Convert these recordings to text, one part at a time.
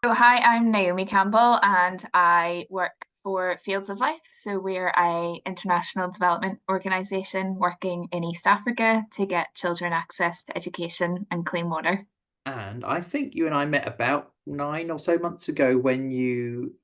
So, hi, I'm Naomi Campbell and I work for Fields of Life. So, we're a international development organisation working in East Africa to get children access to education and clean water. And I think you and I met about 9 or so months ago when you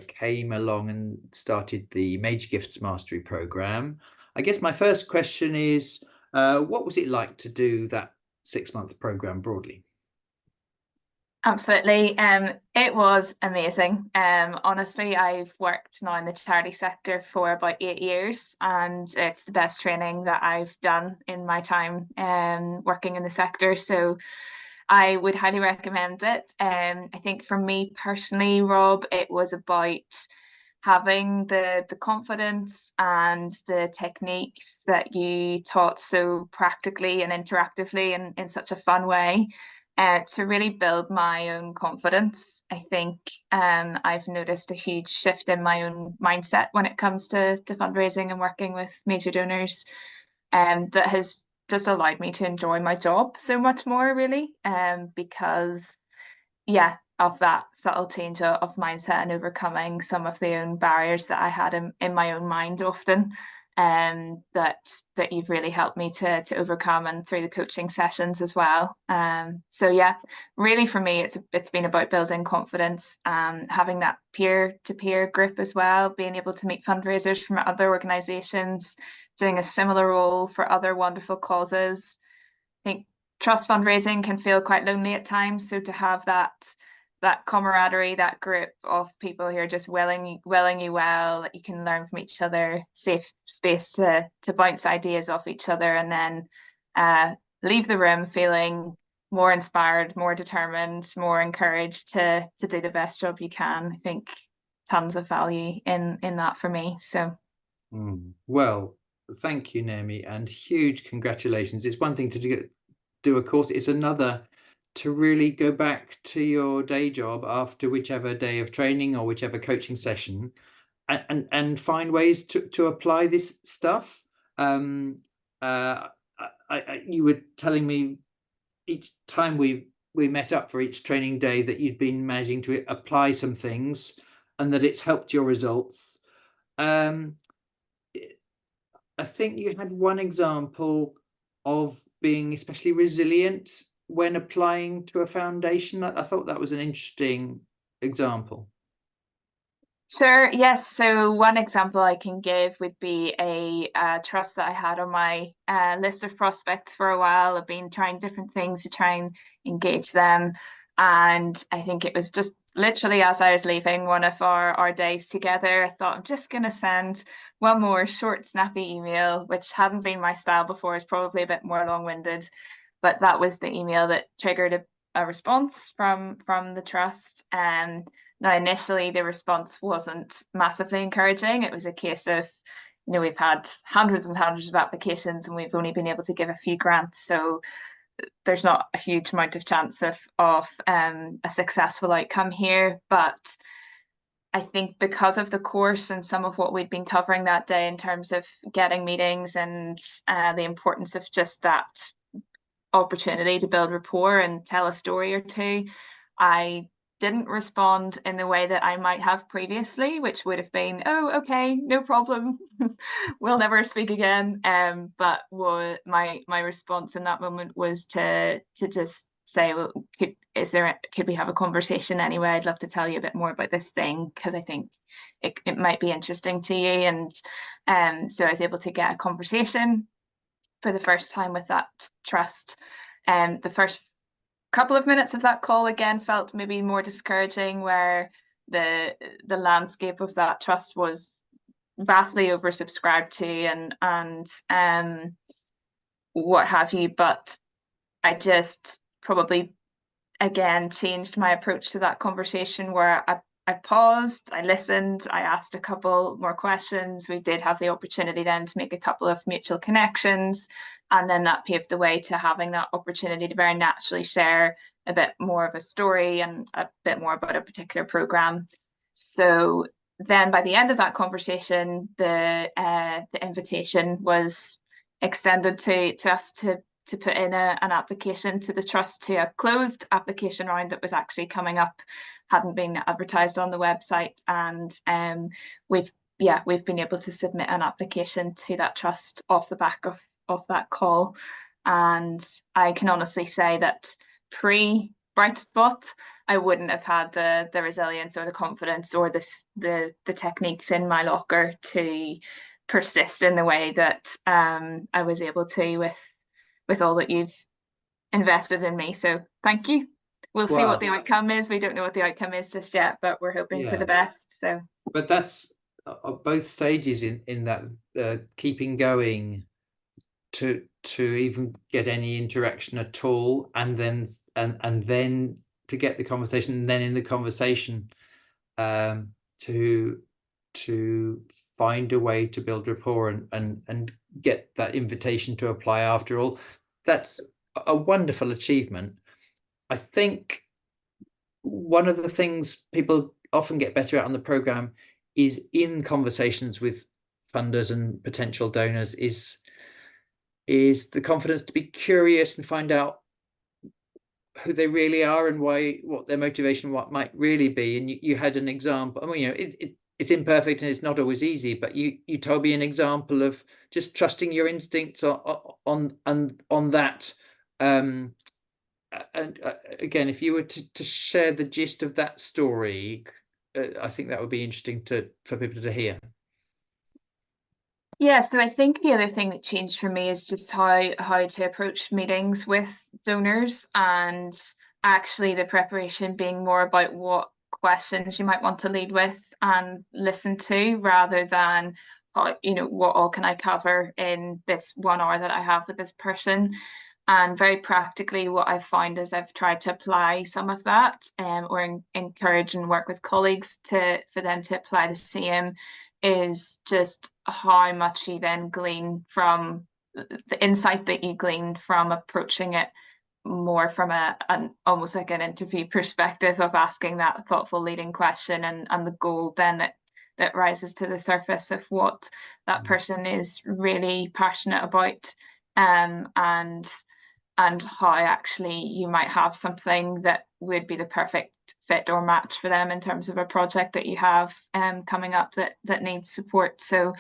came along and started the Major Gifts Mastery program. I guess my first question is, what was it like to do that 6 month program broadly? Absolutely. It was amazing. Honestly, I've worked now in the charity sector for about 8 years, and it's the best training that I've done in my time working in the sector. So I would highly recommend it. I think for me personally, Rob, it was about having the confidence and the techniques that you taught so practically and interactively and in such a fun way to really build my own confidence. I think I've noticed a huge shift in my own mindset when it comes to fundraising and working with major donors, that has just allowed me to enjoy my job so much more, really, because yeah, of that subtle change of mindset and overcoming some of the own barriers that I had in my own mind often, that you've really helped me to overcome and through the coaching sessions as well. So yeah, really for me it's been about building confidence, having that peer-to-peer group as well, being able to meet fundraisers from other organizations doing a similar role for other wonderful causes. I think trust fundraising can feel quite lonely at times. So to have that camaraderie, that group of people who are just willing you well, that you can learn from each other, safe space to bounce ideas off each other, and then leave the room feeling more inspired, more determined, more encouraged to do the best job you can. I think tons of value in that for me. So Well, thank you, Naomi, and huge congratulations. It's one thing to do a course, it's another to really go back to your day job after whichever day of training or whichever coaching session and find ways to apply this stuff. Um, you were telling me each time we met up for each training day that you'd been managing to apply some things and that it's helped your results. Um, I think you had one example of being especially resilient when applying to a foundation. I thought that was an interesting example. sure, yes. So one example I can give would be a trust that I had on my list of prospects for a while. I've been trying different things to try and engage them. And I think it was just literally as I was leaving one of our days together, I thought I'm just going to send one more short, snappy email, which hadn't been my style before. It's probably a bit more long-winded, but that was the email that triggered a response from the trust. Now, initially, the response wasn't massively encouraging. It was a case of, we've had hundreds and hundreds of applications and we've only been able to give a few grants. So there's not a huge amount of chance of a successful outcome here. But I think because of the course and some of what we'd been covering that day in terms of getting meetings and the importance of just that opportunity to build rapport and tell a story or two, I didn't respond in the way that I might have previously, which would have been, oh, okay, no problem. We'll never speak again. But what my response in that moment was to just say, well, could we have a conversation anyway? I'd love to tell you a bit more about this thing because I think it might be interesting to you. And so I was able to get a conversation for the first time with that trust. The first couple of minutes of that call again felt maybe more discouraging, where the landscape of that trust was vastly oversubscribed to and what have you. But I just probably again changed my approach to that conversation where I paused, I listened, I asked a couple more questions. We did have the opportunity then to make a couple of mutual connections. And then that paved the way to having that opportunity to very naturally share a bit more of a story and a bit more about a particular program. So then by the end of that conversation, the invitation was extended to us to to put in an application to the trust to a closed application round that was actually coming up, hadn't been advertised on the website, and we've been able to submit an application to that trust off the back of that call. And I can honestly say that pre Bright Spot, I wouldn't have had the resilience or the confidence or the techniques in my locker to persist in the way that I was able to with all that you've invested in me. So thank you. We'll see what the Wow. outcome is. We don't know what the outcome is just yet, but we're hoping for the Yeah. best. So, But that's both stages in that keeping going to even get any interaction at all, and then to get the conversation, and then in the conversation to find a way to build rapport and get that invitation to apply after all. That's a wonderful achievement. I think one of the things people often get better at on the program is in conversations with funders and potential donors is the confidence to be curious and find out who they really are and what their motivation, what might really be. And you had an example. I mean, it's imperfect and it's not always easy, but you told me an example of just trusting your instincts on that. And again, if you were to share the gist of that story, I think that would be interesting for people to hear. yeah, so I think the other thing that changed for me is just how to approach meetings with donors, and actually the preparation being more about what questions you might want to lead with and listen to, rather than what all can I cover in this 1 hour that I have with this person. And very practically, what I've found is I've tried to apply some of that, or encourage and work with colleagues for them to apply the same, is just how much you then glean from the insight that you glean from approaching it more from an almost like an interview perspective of asking that thoughtful leading question, and the goal then that rises to the surface of what that person is really passionate about, and how actually you might have something that would be the perfect fit or match for them in terms of a project that you have coming up that needs support. So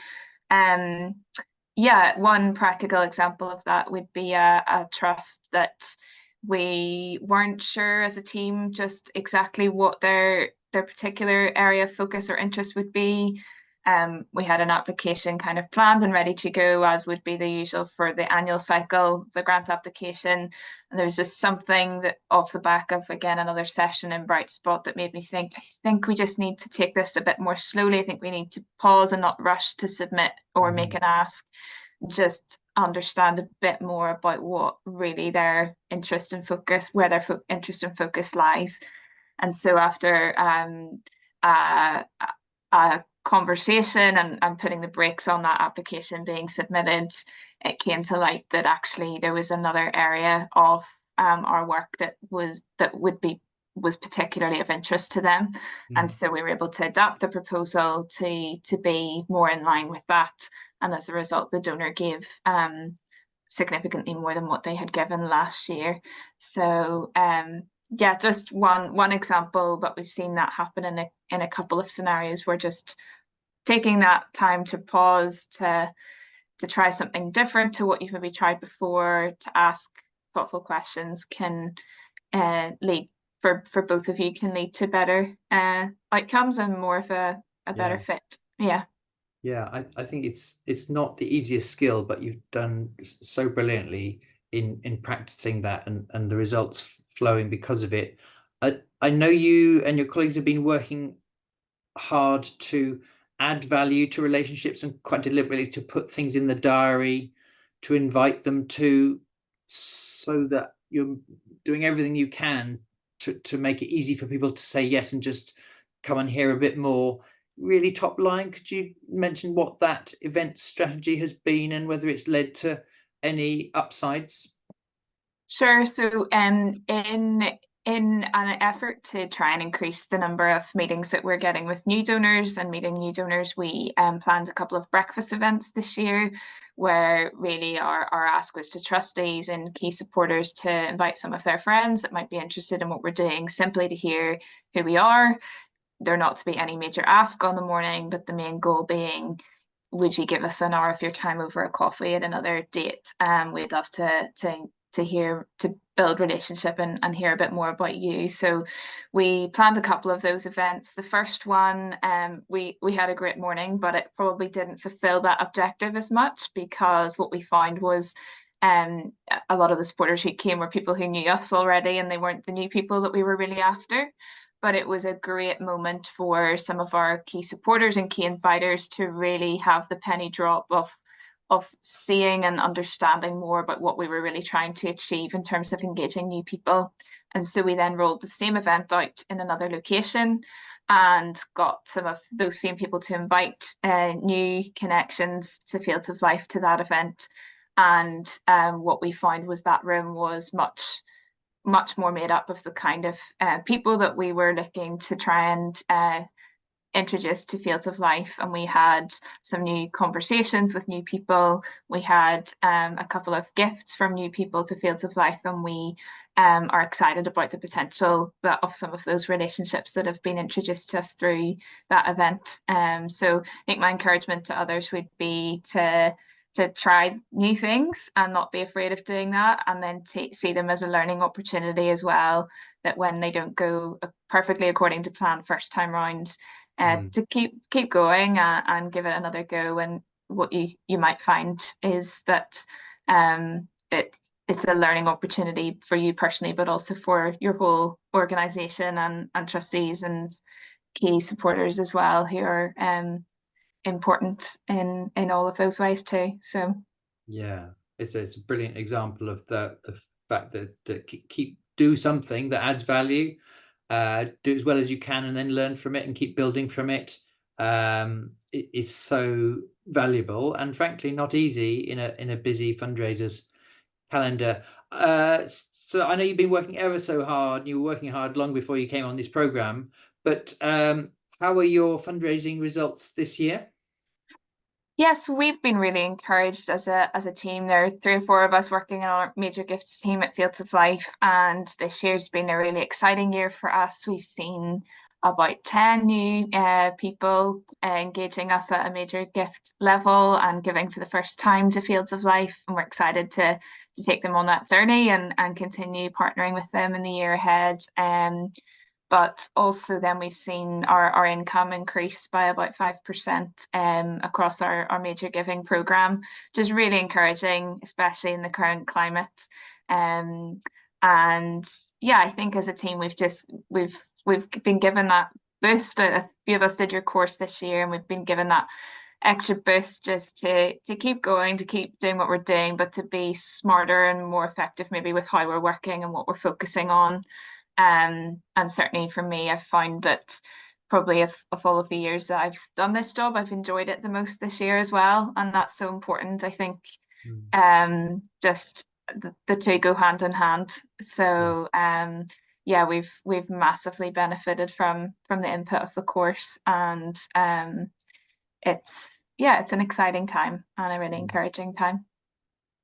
yeah, one practical example of that would be a trust that we weren't sure as a team just exactly what their particular area of focus or interest would be. We had an application kind of planned and ready to go, as would be the usual for the annual cycle, the grant application. And there was just something that off the back of, again, another session in Bright Spot that made me think, I think we just need to take this a bit more slowly. I think we need to pause and not rush to submit or make an ask. Just understand a bit more about what really their interest and focus, where their interest and focus lies. And so after a conversation and putting the brakes on that application being submitted, it came to light that actually there was another area of our work that was particularly of interest to them. And so we were able to adapt the proposal to be more in line with that. And as a result, the donor gave significantly more than what they had given last year. So yeah, just one example, but we've seen that happen in a couple of scenarios where just taking that time to pause, to try something different to what you've maybe tried before, to ask thoughtful questions can lead for both of you, can lead to better outcomes and more of a better fit. Yeah. Yeah, I think it's not the easiest skill, but you've done so brilliantly in practicing that and the results flowing because of it. I know you and your colleagues have been working hard to add value to relationships and quite deliberately to put things in the diary, to invite them to, so that you're doing everything you can to make it easy for people to say yes and just come and hear a bit more. Really top line, could you mention what that event strategy has been and whether it's led to any upsides? Sure. So in an effort to try and increase the number of meetings that we're getting with new donors and meeting new donors, we planned a couple of breakfast events this year where really our ask was to trustees and key supporters to invite some of their friends that might be interested in what we're doing, simply to hear who we are. There not to be any major ask on the morning, but the main goal being, would you give us an hour of your time over a coffee at another date? We'd love to hear, to build relationship and hear a bit more about you. So we planned a couple of those events. The first one, we had a great morning, but it probably didn't fulfill that objective as much, because what we found was a lot of the supporters who came were people who knew us already, and they weren't the new people that we were really after. But it was a great moment for some of our key supporters and key inviters to really have the penny drop of seeing and understanding more about what we were really trying to achieve in terms of engaging new people. And so we then rolled the same event out in another location and got some of those same people to invite new connections to Fields of Life to that event. And what we found was that room was much more made up of the kind of people that we were looking to try and introduced to Fields of Life. And we had some new conversations with new people. We had a couple of gifts from new people to Fields of Life, and we are excited about the potential of some of those relationships that have been introduced to us through that event. So I think my encouragement to others would be to try new things and not be afraid of doing that, and then see them as a learning opportunity as well, that when they don't go perfectly according to plan first time round, to keep going and give it another go. And what you might find is that it's a learning opportunity for you personally, but also for your whole organization and trustees and key supporters as well, who are important in all of those ways too. So yeah, it's a brilliant example of the fact that keep do something that adds value, do as well as you can, and then learn from it and keep building from it. It is so valuable, and frankly not easy in a busy fundraisers calendar. So I know you've been working ever so hard. You were working hard long before you came on this program, but how are your fundraising results this year? yes, we've been really encouraged as a team. There are 3 or 4 of us working on our major gifts team at Fields of Life, and this year's been a really exciting year for us. We've seen about 10 new people engaging us at a major gift level and giving for the first time to Fields of Life, and we're excited to take them on that journey and continue partnering with them in the year ahead. But also then we've seen our income increase by about 5% across our major giving program, which is really encouraging, especially in the current climate. And yeah, I think as a team we've been given that boost. A few of us did your course this year, and we've been given that extra boost just to keep going, to keep doing what we're doing, but to be smarter and more effective maybe with how we're working and what we're focusing on. And certainly for me, I've found that probably of all of the years that I've done this job, I've enjoyed it the most this year as well. And that's so important. I think just the two go hand in hand. So yeah, we've massively benefited from the input of the course, and it's an exciting time and a really encouraging time.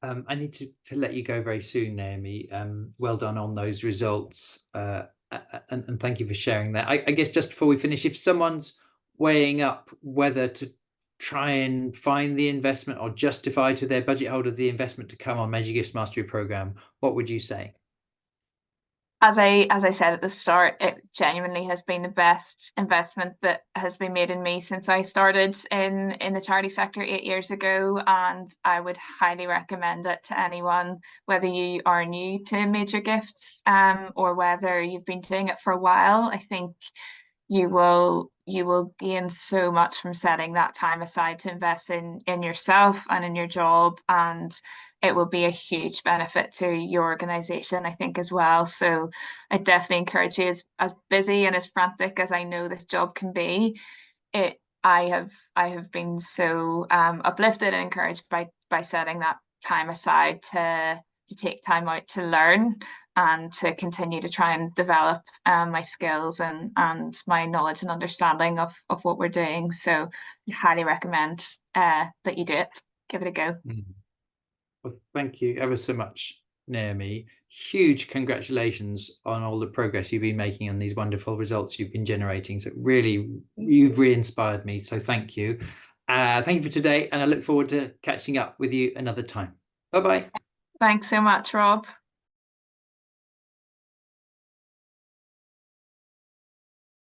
I need to let you go very soon, Naomi. Well done on those results, and thank you for sharing that. I guess just before we finish, if someone's weighing up whether to try and find the investment or justify to their budget holder the investment to come on Major Gifts Mastery Program, what would you say? As I said at the start, it genuinely has been the best investment that has been made in me since I started in the charity sector 8 years ago, and I would highly recommend it to anyone, whether you are new to major gifts or whether you've been doing it for a while. I think you will gain so much from setting that time aside to invest in yourself and in your job, and it will be a huge benefit to your organization, I think, as well. So I definitely encourage you, as busy and as frantic as I know this job can be, I have been so uplifted and encouraged by setting that time aside to take time out to learn and to continue to try and develop my skills and my knowledge and understanding of what we're doing. So I highly recommend that you do it. give it a go. Well, thank you ever so much, Naomi. Huge congratulations on all the progress you've been making and these wonderful results you've been generating. So really, you've re-inspired me. So thank you. Thank you for today, and I look forward to catching up with you another time. Bye-bye. Thanks so much, Rob.